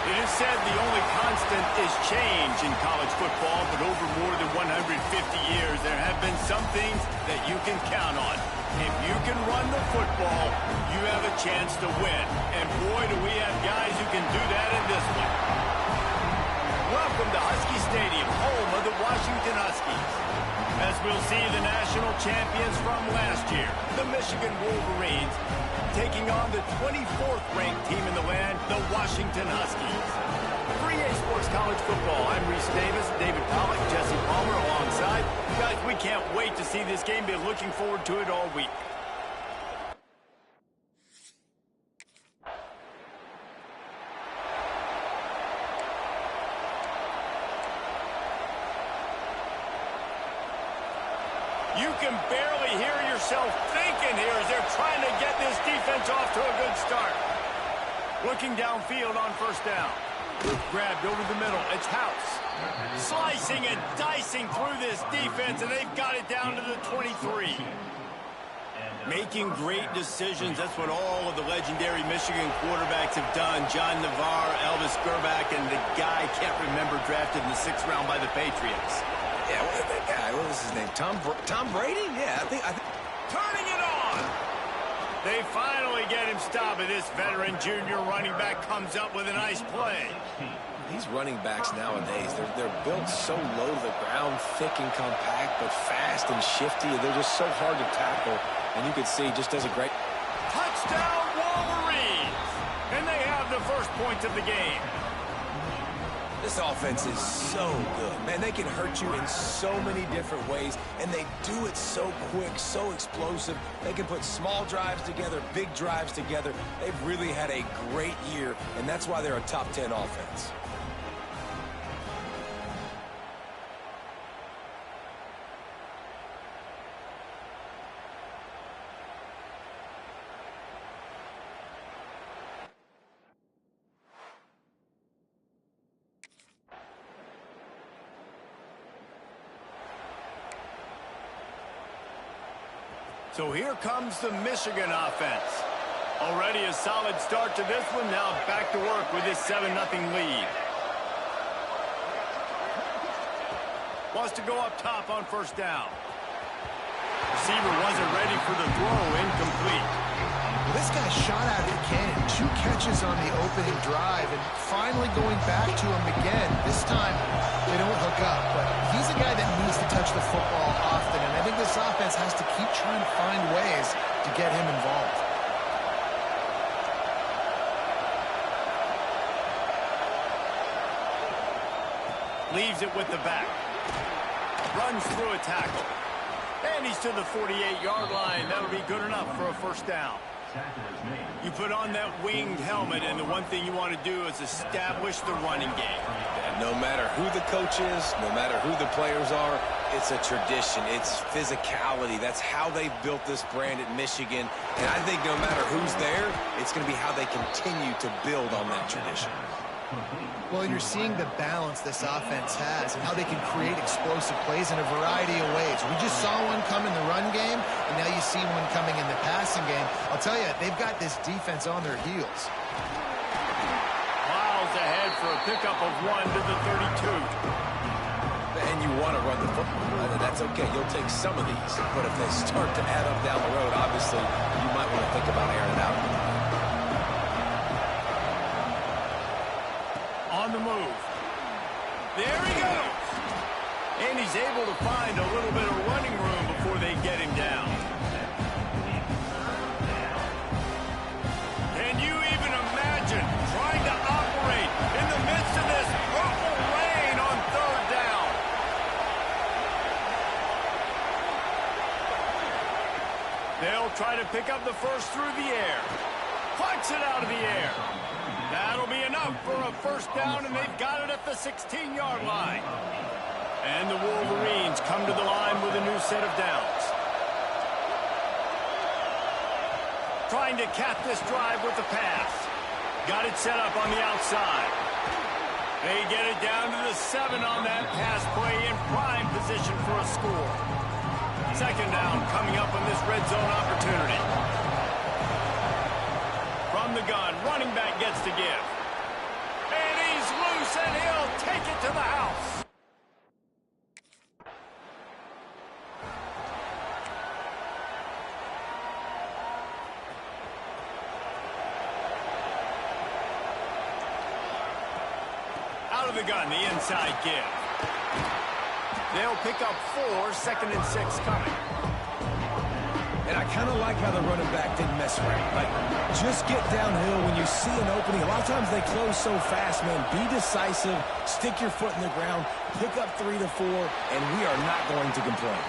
It is said the only constant is change in college football, but over more than 150 years, there have been some things that you can count on. If you can run the football, you have a chance to win. And boy, do we have guys who can do that in this one. Welcome to Husky Stadium, home of the Washington Huskies. As we'll see the national champions from last year, the Michigan Wolverines, taking on the 24th ranked team in the land, the Washington Huskies. 3A Sports College Football. I'm Reese Davis, David Pollack, Jesse Palmer alongside. Guys, we can't wait to see this game. Been looking forward to it all week. You can barely hear yourself thinking here as they're trying to get this defense off to a good start. Looking downfield on first down. Grabbed over the middle. It's House. Slicing and dicing through this defense, and they've got it down to the 23. Making great decisions. That's what all of the legendary Michigan quarterbacks have done. John Navarre, Elvis Gerbach, and the guy I can't remember drafted in the 6th round by the Patriots. Yeah, that guy, what was his name? Tom Brady? Yeah, I think. Turning it on! They finally get him stopped, and this veteran junior running back comes up with a nice play. These running backs nowadays, they're built so low to the ground, thick and compact, but fast and shifty. They're just so hard to tackle, and you can see just does a great... Touchdown, Wolverines! And they have the first points of the game. This offense is so good. Man, they can hurt you in so many different ways, and they do it so quick, so explosive. They can put small drives together, big drives together. They've really had a great year, and that's why they're a top 10 offense. So here comes the Michigan offense. Already a solid start to this one. Now back to work with this 7-0 lead. Wants to go up top on first down. Receiver wasn't ready for the throw. Incomplete. Well, this guy shot out of the cannon. 2 catches on the opening drive, and finally going back to him again. This time, they don't hook up, but he's a guy that needs to touch the football often, and I think this offense has to keep trying to find ways to get him involved. Leaves it with the back. Runs through a tackle. And he's to the 48-yard line. That'll be good enough for a first down. You put on that winged helmet, and the one thing you want to do is establish the running game. And no matter who the coach is, no matter who the players are, it's a tradition. It's physicality. That's how they built this brand at Michigan. And I think no matter who's there, it's going to be how they continue to build on that tradition. Well, and you're seeing the balance this offense has and how they can create explosive plays in a variety of ways. We just saw one come in the run game, and now you see one coming in the passing game. I'll tell you, they've got this defense on their heels. Miles ahead for a pickup of 1 to the 32. And you want to run the football. That's okay. You'll take some of these. But if they start to add up down the road, obviously, you might want to think about airing it out. On the move. There he goes. And he's able to find a little bit of running room before they get him down. Can you even imagine trying to operate in the midst of this purple rain on third down? They'll try to pick up the first through the air. Punch it out of the air. That'll be enough for a first down, and they've got it at the 16-yard line. And the Wolverines come to the line with a new set of downs. Trying to cap this drive with the pass. Got it set up on the outside. They get it down to the 7 on that pass play in prime position for a score. Second down coming up on this red zone opportunity. From the gun, running back gets to give. And Out of the gun, the inside give. They'll pick up 4, 2nd and 6 coming. And I kind of like how the running back didn't mess around. Like, just get downhill when you see an opening. A lot of times they close so fast, man. Be decisive, stick your foot in the ground, pick up 3 to 4, and we are not going to complain.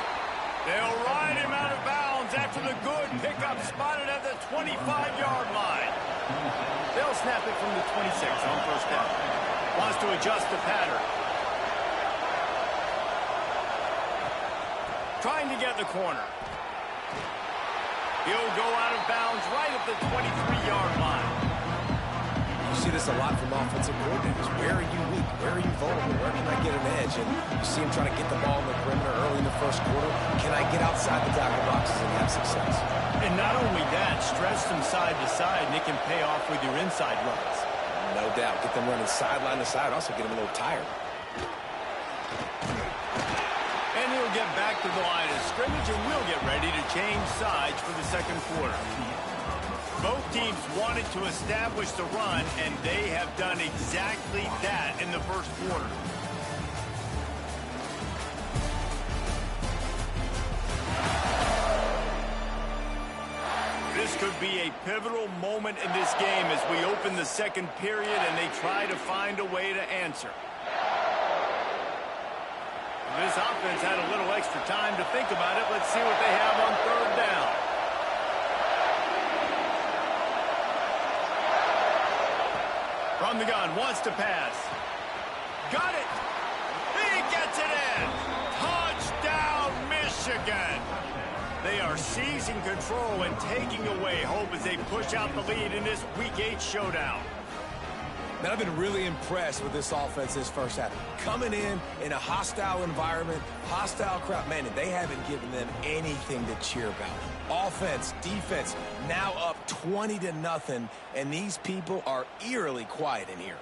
They'll ride him out of bounds after the good pickup spotted at the 25-yard line. They'll snap it from the 26 on first down. Wants to adjust the pattern. Trying to get the corner. He'll go out of bounds right at the 23-yard line. You see this a lot from offensive coordinators. Where are you weak? Where are you vulnerable? Where can I get an edge? And you see him trying to get the ball in the perimeter early in the first quarter. Can I get outside the tackle boxes and have success? And not only that, stretch them side to side, and it can pay off with your inside runs. No doubt. Get them running sideline to side. Also get them a little tired. And he'll get back to the line of scrimmage, and we'll get ready to change sides for the second quarter. Both teams wanted to establish the run, and they have done exactly that in the first quarter. This could be a pivotal moment in this game as we open the second period and they try to find a way to answer. This offense had a little extra time to think about it. Let's see what they have on third down. From the gun, wants to pass. Got it! He gets it in! Touchdown, Michigan! They are seizing control and taking away hope as they push out the lead in this Week 8 showdown. Man, I've been really impressed with this offense this first half. Coming in a hostile environment, hostile crowd. Man, they haven't given them anything to cheer about. Offense, defense, now up 20-0, and these people are eerily quiet in here.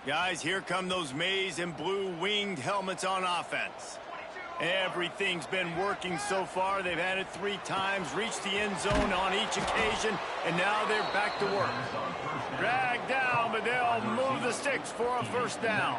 Guys, here come those maize and blue winged helmets on offense. Everything's been working so far. They've had it 3 times, reached the end zone on each occasion, and now they're back to work. Dragged down, but they'll move the sticks for a first down.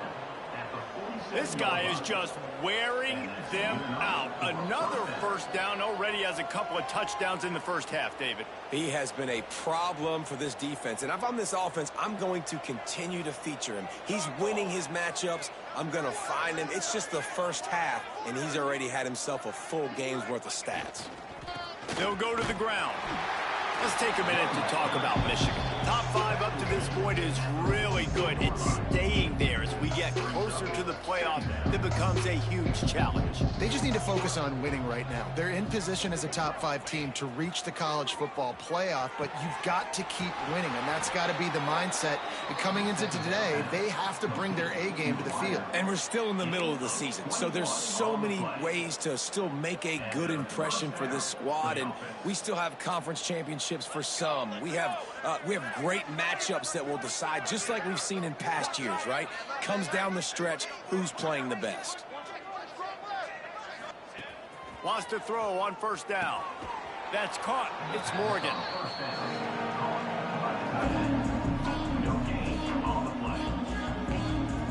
This guy is just wearing them out. Another first down, already has a couple of touchdowns in the first half, David. He has been a problem for this defense. And if I'm this offense, I'm going to continue to feature him. He's winning his matchups. I'm going to find him. It's just the first half, and he's already had himself a full game's worth of stats. They'll go to the ground. Let's take a minute to talk about Michigan. Top 5 up to this point is really good. It's staying there as we get closer to the playoff. That becomes a huge challenge. They just need to focus on winning right now. They're in position as a top 5 team to reach the college football playoff, but you've got to keep winning, and that's got to be the mindset. And coming into today, they have to bring their A game to the field. And we're still in the middle of the season, so there's so many ways to still make a good impression for this squad, and we still have conference championships for some. We have great matchups that will decide, just like we've seen in past years, right? Comes down the stretch, who's playing the best. Wants to throw on first down. That's caught. It's Morgan.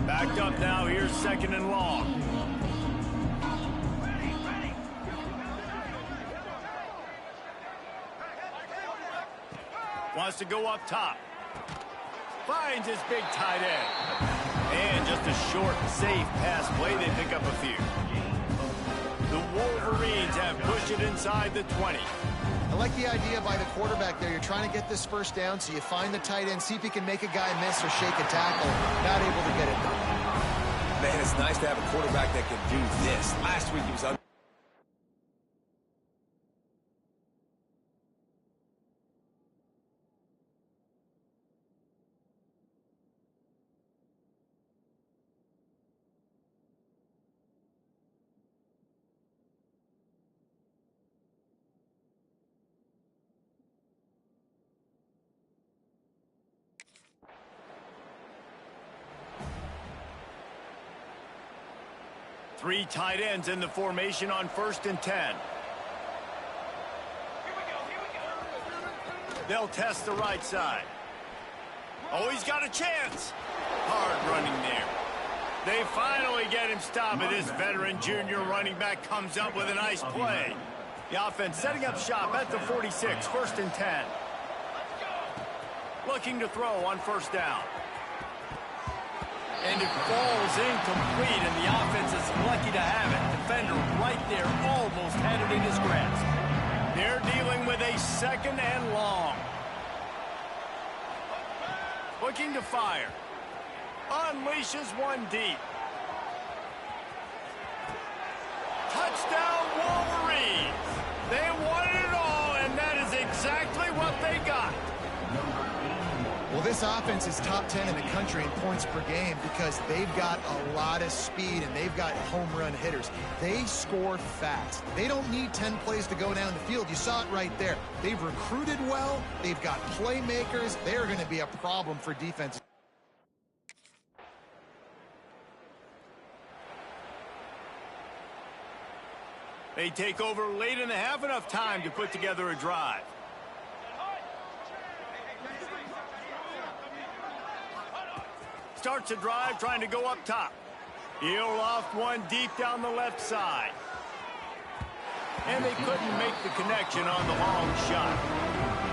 Backed up now. Here's 2nd and long. Wants to go up top. Finds his big tight end. And just a short, safe pass play. They pick up a few. The Wolverines have pushed it inside the 20. I like the idea by the quarterback there. You're trying to get this first down, so you find the tight end, see if he can make a guy miss or shake a tackle. Not able to get it done. Man, it's nice to have a quarterback that can do this. Last week he was Three tight ends in the formation on 1st and 10. They'll test the right side. Oh, he's got a chance. Hard running there. They finally get him stopped, and this veteran junior running back comes up with a nice play. The offense setting up shop at the 46, 1st and 10. Looking to throw on 1st down. And it falls incomplete, and the offense is lucky to have it. Defender right there almost had it in his grasp. They're dealing with a 2nd and long. Looking to fire. Unleashes one deep. Touchdown Wolverines. They wanted it all, and that is exactly what they got. Well, this offense is top 10 in the country in points per game because they've got a lot of speed and they've got home run hitters. They score fast. They don't need 10 plays to go down the field. You saw it right there. They've recruited well. They've got playmakers. They're going to be a problem for defense. They take over late in the half, enough time to put together a drive. Starts a drive trying to go up top. He'll loft one deep down the left side. And they couldn't make the connection on the long shot.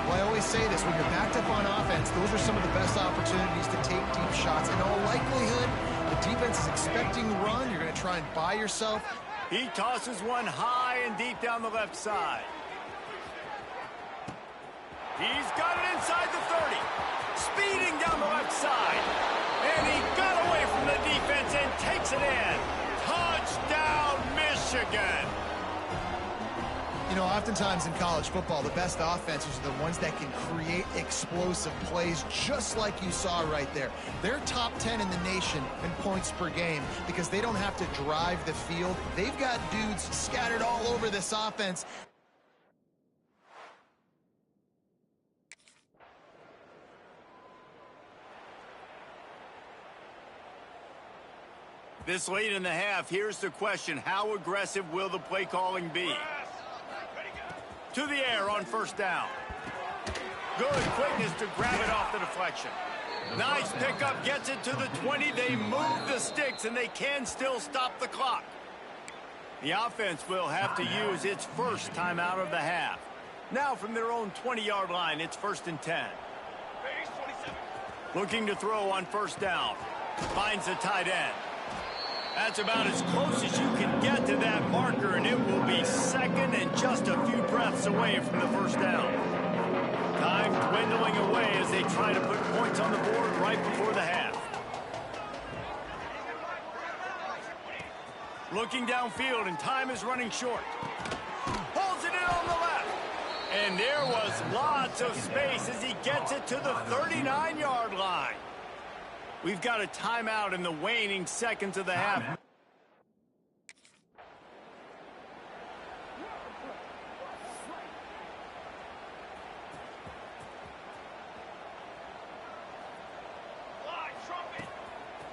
Well, I always say this, when you're backed up on offense, those are some of the best opportunities to take deep shots. In all likelihood, the defense is expecting run. You're going to try and buy yourself. He tosses one high and deep down the left side. He's got it inside the 30. Speeding down the left side. And he got away from the defense and takes it in. Touchdown, Michigan. You know, oftentimes in college football, the best offenses are the ones that can create explosive plays, just like you saw right there. They're top 10 in the nation in points per game because they don't have to drive the field. They've got dudes scattered all over this offense. This late in the half, here's the question. How aggressive will the play calling be? To the air on 1st down. Good quickness to grab it off the deflection. Nice pickup, gets it to the 20. They move the sticks, and they can still stop the clock. The offense will have to use its first timeout of the half. Now from their own 20-yard line, it's 1st and 10. Looking to throw on 1st down. Finds the tight end. That's about as close as you can get to that marker, and it will be 2nd and just a few breaths away from the 1st down. Time dwindling away as they try to put points on the board right before the half. Looking downfield, and time is running short. Pulls it in on the left. And there was lots of space as he gets it to the 39-yard line. We've got a timeout in the waning seconds of the half.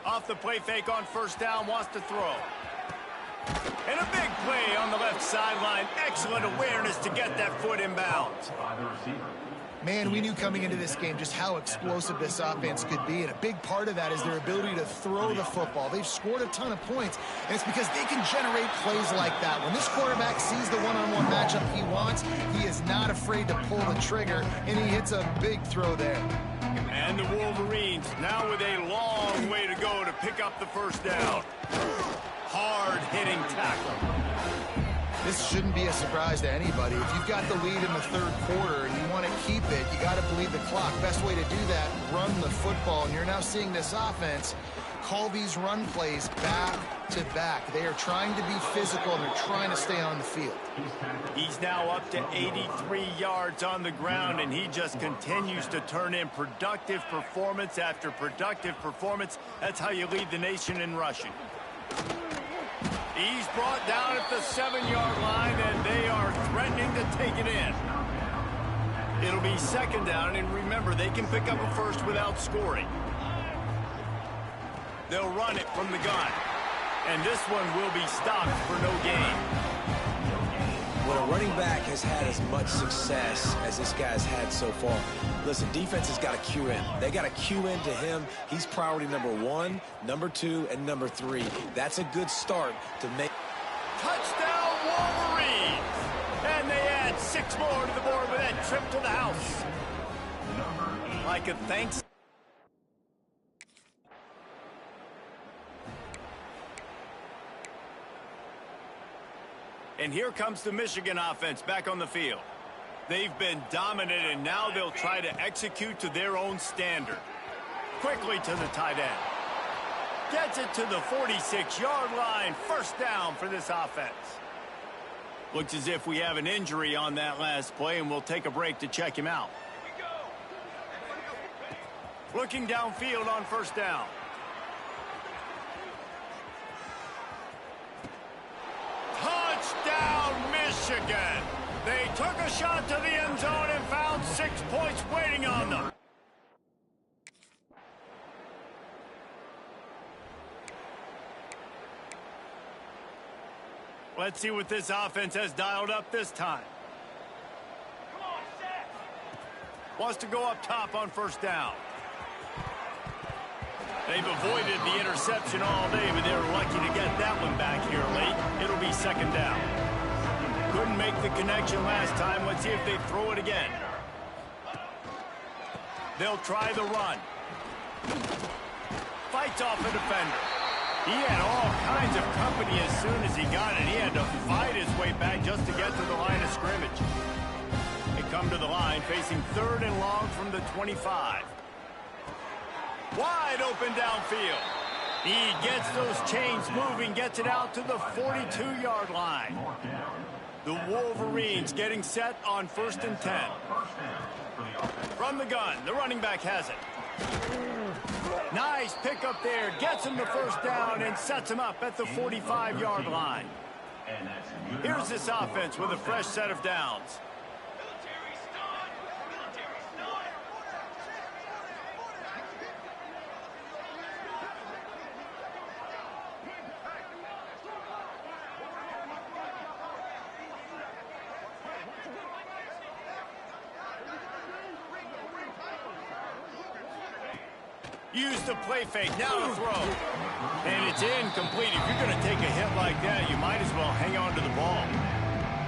Off the play fake on 1st down, wants to throw. And a big play on the left sideline. Excellent awareness to get that foot in bounds. Man, we knew coming into this game just how explosive this offense could be, and a big part of that is their ability to throw the football. They've scored a ton of points, and it's because they can generate plays like that. When this quarterback sees the one-on-one matchup he wants, he is not afraid to pull the trigger, and he hits a big throw there. And the Wolverines now with a long way to go to pick up the 1st down. Hard-hitting tackle. This shouldn't be a surprise to anybody. If you've got the lead in the 3rd quarter and you want to keep it, you got to bleed the clock. Best way to do that, run the football. And you're now seeing this offense call these run plays back to back. They are trying to be physical, and they're trying to stay on the field. He's now up to 83 yards on the ground, and he just continues to turn in productive performance after productive performance. That's how you lead the nation in rushing. He's brought down at the 7-yard line, and they are threatening to take it in. It'll be 2nd down, and remember, they can pick up a first without scoring. They'll run it from the gun. And this one will be stopped for no gain. When a running back has had as much success as this guy's had so far, listen, defense has got to cue in. They got to cue in to him. He's priority number 1, number 2, and number 3. That's a good start to make. Touchdown, Wolverines! And they add 6 more to the board with that trip to the house. Like a thanks. And here comes the Michigan offense back on the field. They've been dominant, and now they'll try to execute to their own standard. Quickly to the tight end. Gets it to the 46-yard line. First down for this offense. Looks as if we have an injury on that last play, and we'll take a break to check him out. Looking downfield on first down. Touchdown, Michigan! They took a shot to the end zone and found 6 points waiting on them. Let's see what this offense has dialed up this time. Wants to go up top on first down. They've avoided the interception all day, but they were lucky to get that one back here late. It'll be second down. Couldn't make the connection last time. Let's see if they throw it again. They'll try the run. Fights off a defender. He had all kinds of company as soon as he got it. He had to fight his way back just to get to the line of scrimmage. They come to the line facing 3rd and long from the 25. Wide open downfield. He gets those chains moving, gets it out to the 42-yard line. The Wolverines getting set on 1st and 10. From the gun, the running back has it. Nice pick up there, gets him the first down and sets him up at the 45-yard line. Here's this offense with a fresh set of downs. Use the play fake, now the throw. And it's incomplete. If you're going to take a hit like that, you might as well hang on to the ball.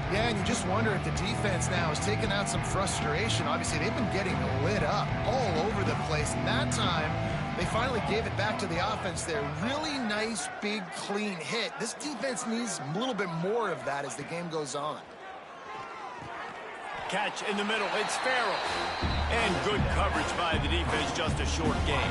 Yeah, and you just wonder if the defense now has taken out some frustration. Obviously, they've been getting lit up all over the place. And that time, they finally gave it back to the offense there. Really nice, big, clean hit. This defense needs a little bit more of that as the game goes on. Catch in the middle, it's Farrell. And good coverage by the defense, just a short gain.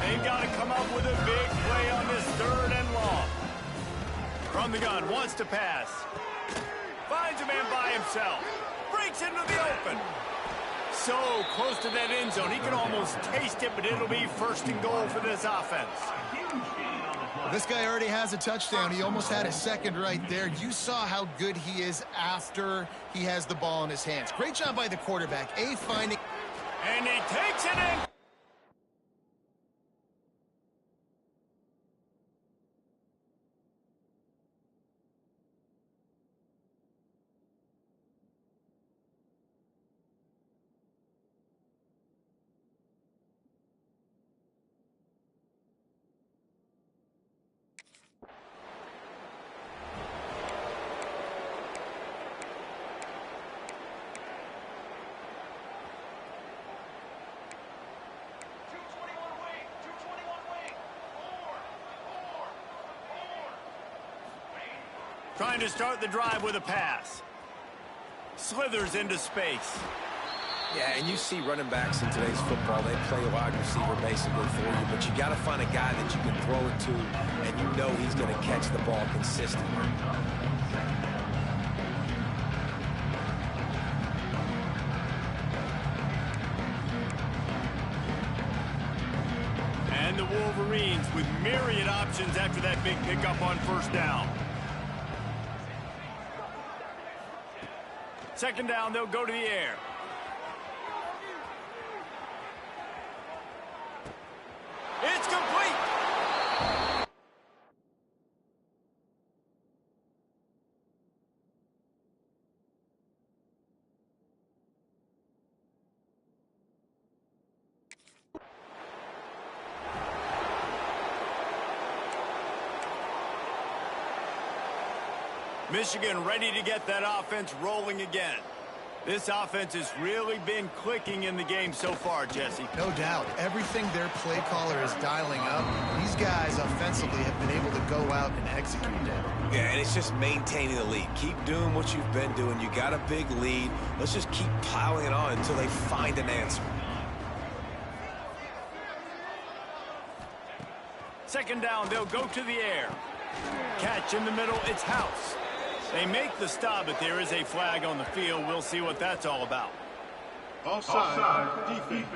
They've got to come up with a big play on this 3rd and long. From the gun, wants to pass. Finds a man by himself. Breaks into the open. So close to that end zone, he can almost taste it, but it'll be 1st and goal for this offense. This guy already has a touchdown. He almost had a second right there. You saw how good he is after he has the ball in his hands. Great job by the quarterback. Finding. And he takes it in. Trying to start the drive with a pass. Slithers into space. Yeah, and you see running backs in today's football, they play a wide receiver basically for you, but you got to find a guy that you can throw it to, and you know he's going to catch the ball consistently. And the Wolverines with myriad options after that big pickup on first down. Second down, they'll go to the air. It's complete. Michigan ready to get that offense rolling again. This offense has really been clicking in the game so far, Jesse. No doubt. Everything their play caller is dialing up, these guys offensively have been able to go out and execute it. Yeah, and it's just maintaining the lead. Keep doing what you've been doing. You got a big lead. Let's just keep piling it on until they find an answer. Second down, they'll go to the air. Catch in the middle, it's House. They make the stop, but there is a flag on the field. We'll see what that's all about. Offside, defense.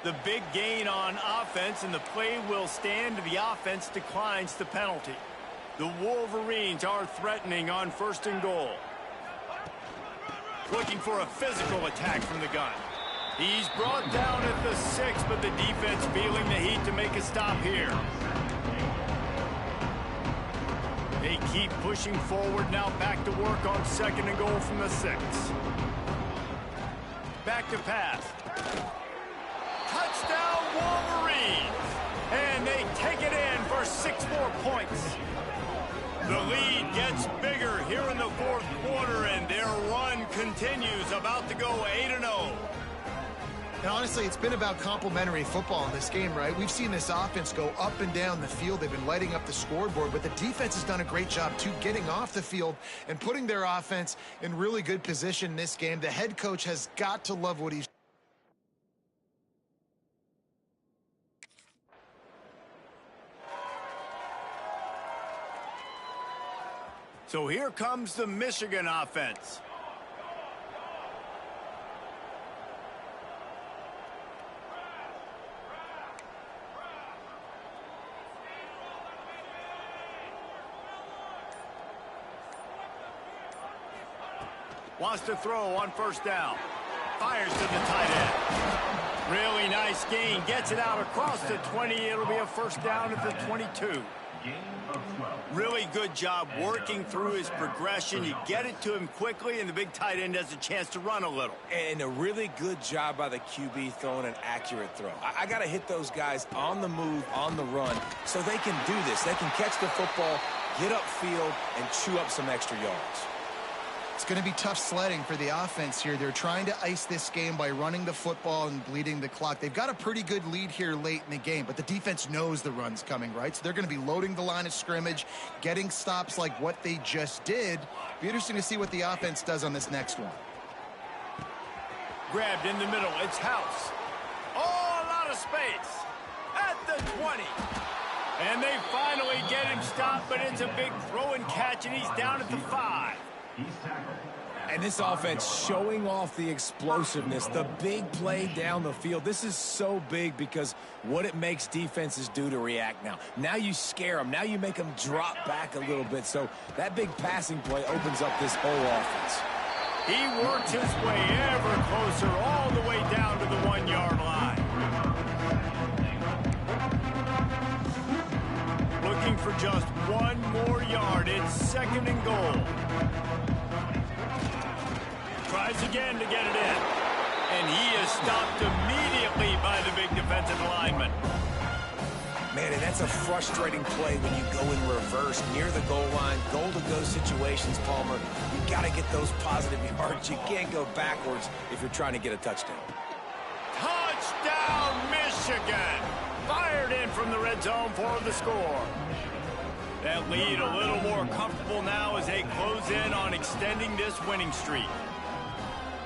The big gain on offense, and the play will stand. The offense declines the penalty. The Wolverines are threatening on first and goal. Looking for a physical attack from the gun. He's brought down at the 6, but the defense feeling the heat to make a stop here. They keep pushing forward now, back to work on second and goal from the 6. Back to pass. Touchdown Wolverines! And they take it in for 6 more points. The lead gets bigger here in the fourth quarter, and their run continues, about to go 8-0. And honestly, it's been about complementary football in this game, right? We've seen this offense go up and down the field. They've been lighting up the scoreboard, but the defense has done a great job, too, getting off the field and putting their offense in really good position in this game. The head coach has got to love what he's. So here comes the Michigan offense. Wants to throw on first down. Fires to the tight end. Really nice gain. Gets it out across the 20. It'll be a first down at the 22. Really good job working through his progression. You get it to him quickly, and the big tight end has a chance to run a little. And a really good job by the QB throwing an accurate throw. I got to hit those guys on the move, on the run, so they can do this. They can catch the football, get upfield, and chew up some extra yards. It's going to be tough sledding for the offense here. They're trying to ice this game by running the football and bleeding the clock. They've got a pretty good lead here late in the game, but the defense knows the run's coming, right? So they're going to be loading the line of scrimmage, getting stops like what they just did. Be interesting to see what the offense does on this next one. Grabbed in the middle. It's House. Oh, a lot of space. At the 20. And they finally get him stopped, but it's a big throw and catch, and he's down at the 5. And this offense showing off the explosiveness, the big play down the field. This is so big because what it makes defenses do to react now. Now you scare them. Now you make them drop back a little bit. So that big passing play opens up this whole offense. He works his way ever closer all the way down to the 1-yard line. Looking for just one more yard. It's second and goal. Tries again to get it in. And he is stopped immediately by the big defensive lineman. Man, and that's a frustrating play when you go in reverse near the goal line, goal-to-go situations, Palmer. You got to get those positive yards. You can't go backwards if you're trying to get a touchdown. Touchdown, Michigan! Fired in from the red zone for the score. That lead a little more comfortable now as they close in on extending this winning streak.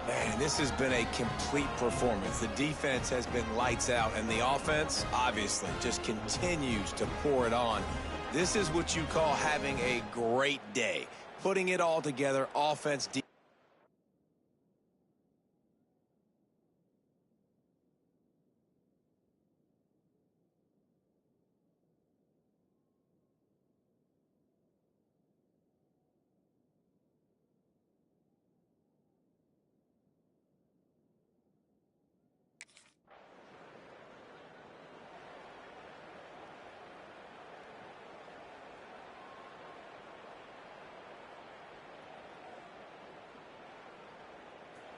Man, this has been a complete performance. The defense has been lights out, and the offense, obviously, just continues to pour it on. This is what you call having a great day. Putting it all together, offense, defense.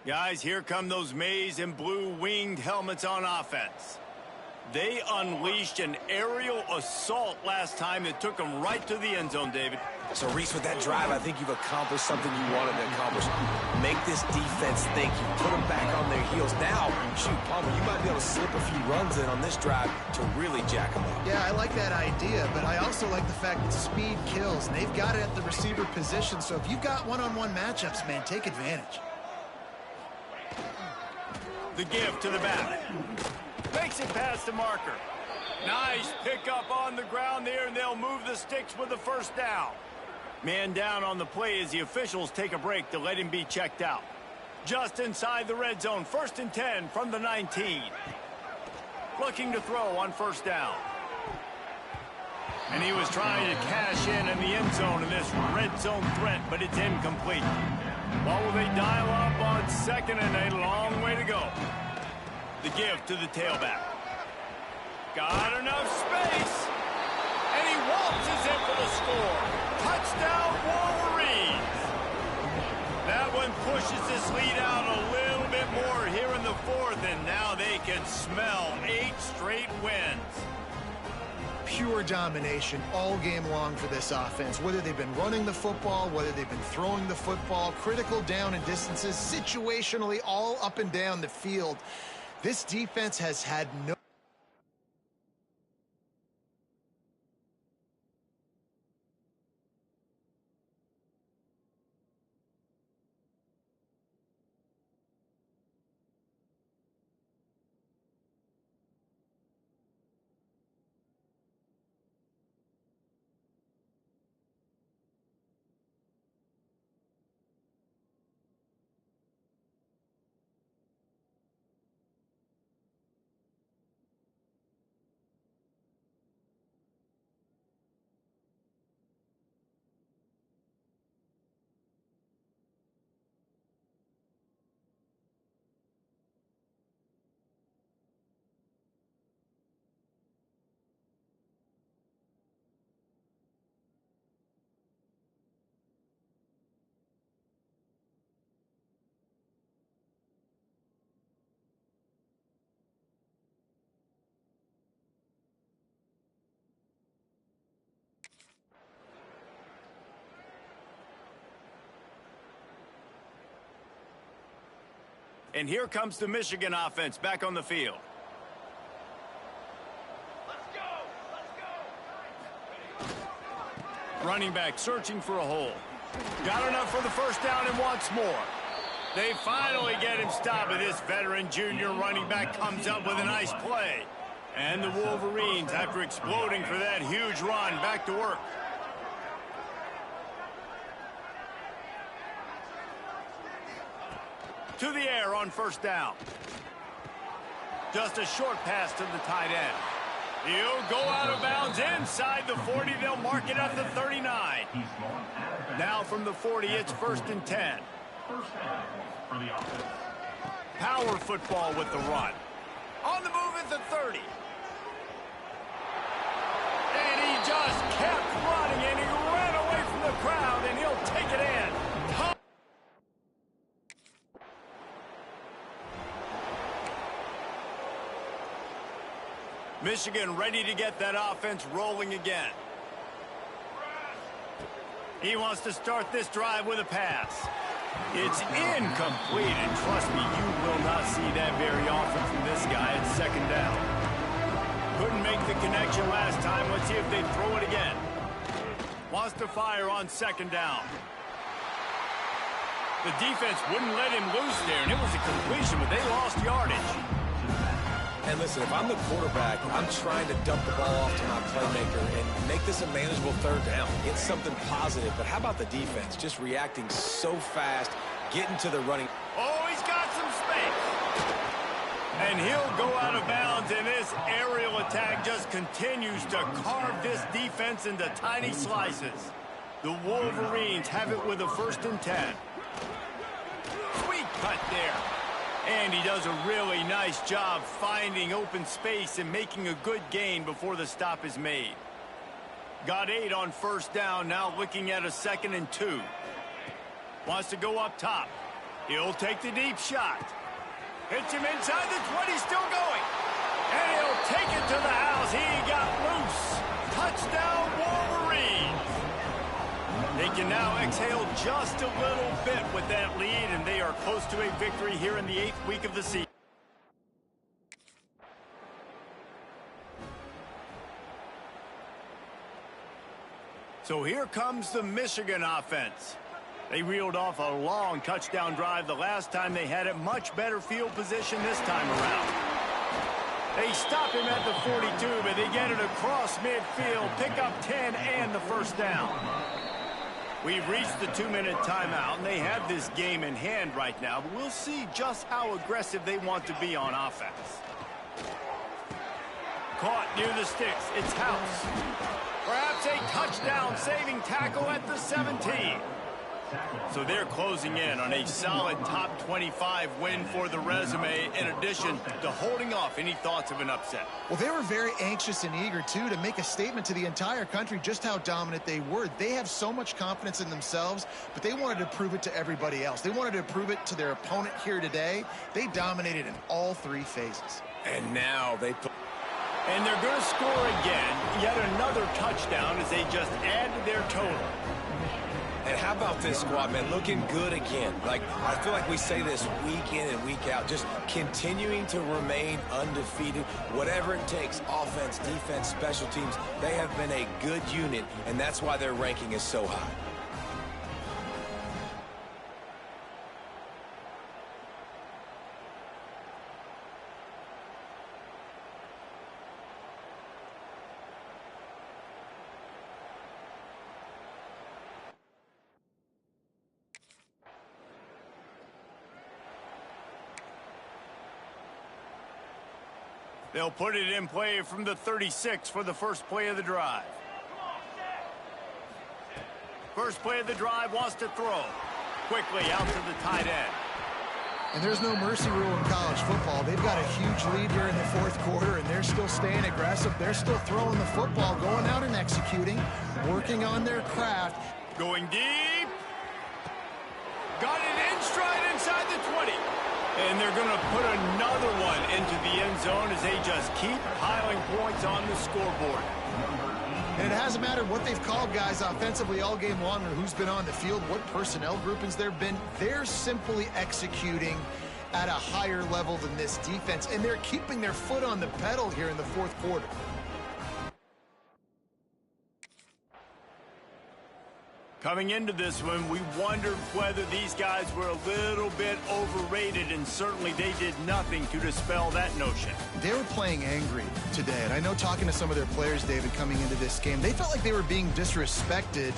Guys, here come those maize and blue winged helmets on offense. They unleashed an aerial assault last time that took them right to the end zone, David. So, Reese, with that drive, I think you've accomplished something you wanted to accomplish. Make this defense think. You put them back on their heels. Now, shoot, Palmer, you might be able to slip a few runs in on this drive to really jack them up. Yeah, I like that idea, but I also like the fact that speed kills, and they've got it at the receiver position. So if you've got one-on-one matchups, man, take advantage. The give to the back. Makes it past the marker. Nice pickup on the ground there, and they'll move the sticks with the first down. Man down on the play as the officials take a break to let him be checked out. Just inside the red zone, 1st and 10 from the 19. Looking to throw on first down. And he was trying to cash in the end zone in this red zone threat, but it's incomplete. What will they dial up on 2nd and a long way to go? The give to the tailback. Got enough space. And he waltzes in for the score. Touchdown, Wolverines. That one pushes this lead out a little bit more here in the 4th, and now they can smell 8 straight wins. Pure domination all game long for this offense. Whether they've been running the football, whether they've been throwing the football, critical down and distances, situationally all up and down the field. This defense has had no... And here comes the Michigan offense back on the field. Let's go! Running back searching for a hole. Got enough for the first down and wants more. They finally get him stopped, and this veteran junior running back comes up with a nice play. And the Wolverines, after exploding for that huge run, back to work. To the air on first down. Just a short pass to the tight end. He'll go out of bounds inside the 40. They'll mark it at the 39. Now from the 40, it's 1st and 10. First down for the offense. Power football with the run. On the move at the 30. And he just kept running, and he ran away from the crowd, and he'll take it in. Michigan ready to get that offense rolling again. He wants to start this drive with a pass. It's incomplete, and trust me, you will not see that very often from this guy at 2nd down. couldn't make the connection last time. Let's see if they throw it again. Wants to fire on second down. The defense wouldn't let him loose there, and it was a completion, but they lost yardage. And listen, if I'm the quarterback, I'm trying to dump the ball off to my playmaker and make this a manageable third down. Get something positive. But how about the defense? Just reacting so fast, getting to the running. Oh, he's got some space. And he'll go out of bounds, and this aerial attack just continues to carve this defense into tiny slices. The Wolverines have it with a 1st and 10. Sweet cut there. And he does a really nice job finding open space and making a good gain before the stop is made. Got 8 on 1st down, now looking at a 2nd and 2. Wants to go up top. He'll take the deep shot. Hits him inside the 20, still going. And he'll take it to the house. He got loose. Touchdown, Wolverines. They can now exhale just a little bit with that lead, and they are close to a victory here in the 8th week of the season. So here comes the Michigan offense. They reeled off a long touchdown drive the last time they had it. Much better field position this time around. They stop him at the 42, but they get it across midfield, pick up 10 and the 1st down. We've reached the 2-minute timeout, and they have this game in hand right now, but we'll see just how aggressive they want to be on offense. Caught near the sticks. It's House. Perhaps a touchdown-saving tackle at the 17. So they're closing in on a solid top 25 win for the resume, in addition to holding off any thoughts of an upset. Well, they were very anxious and eager, too, to make a statement to the entire country just how dominant they were. They have so much confidence in themselves, but they wanted to prove it to everybody else. They wanted to prove it to their opponent here today. They dominated in all 3 phases. And now they put... And they're going to score again. Yet another touchdown as they just add to their total. And how about this squad, man? Looking good again. Like, I feel like we say this week in and week out, just continuing to remain undefeated. Whatever it takes, offense, defense, special teams, they have been a good unit, and that's why their ranking is so high. They'll put it in play from the 36 for the first play of the drive. First play of the drive, wants to throw. Quickly out to the tight end. And there's no mercy rule in college football. They've got a huge lead here in the 4th quarter, and they're still staying aggressive. They're still throwing the football, going out and executing, working on their craft. Going deep. Got it in stride inside the 20. And they're going to put another one into the end zone as they just keep piling points on the scoreboard. And it hasn't mattered what they've called guys offensively all game long or who's been on the field, what personnel groupings there have been. They're simply executing at a higher level than this defense, and they're keeping their foot on the pedal here in the 4th quarter. Coming into this one, we wondered whether these guys were a little bit overrated, and certainly they did nothing to dispel that notion. They were playing angry today, and I know talking to some of their players, David, coming into this game, they felt like they were being disrespected.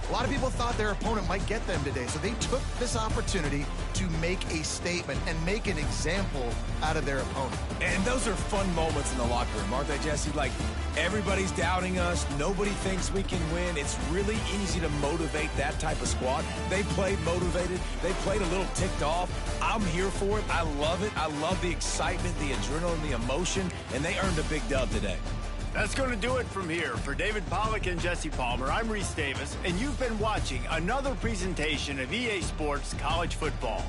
A lot of people thought their opponent might get them today, so they took this opportunity to make a statement and make an example out of their opponent. And those are fun moments in the locker room, aren't they, Jesse? Like, everybody's doubting us. Nobody thinks we can win. It's really easy to motivate that type of squad. They played motivated. They played a little ticked off. I'm here for it. I love it. I love the excitement, the adrenaline, the emotion, and they earned a big dub today. That's going to do it from here. For David Pollack and Jesse Palmer, I'm Reese Davis, and you've been watching another presentation of EA Sports College Football.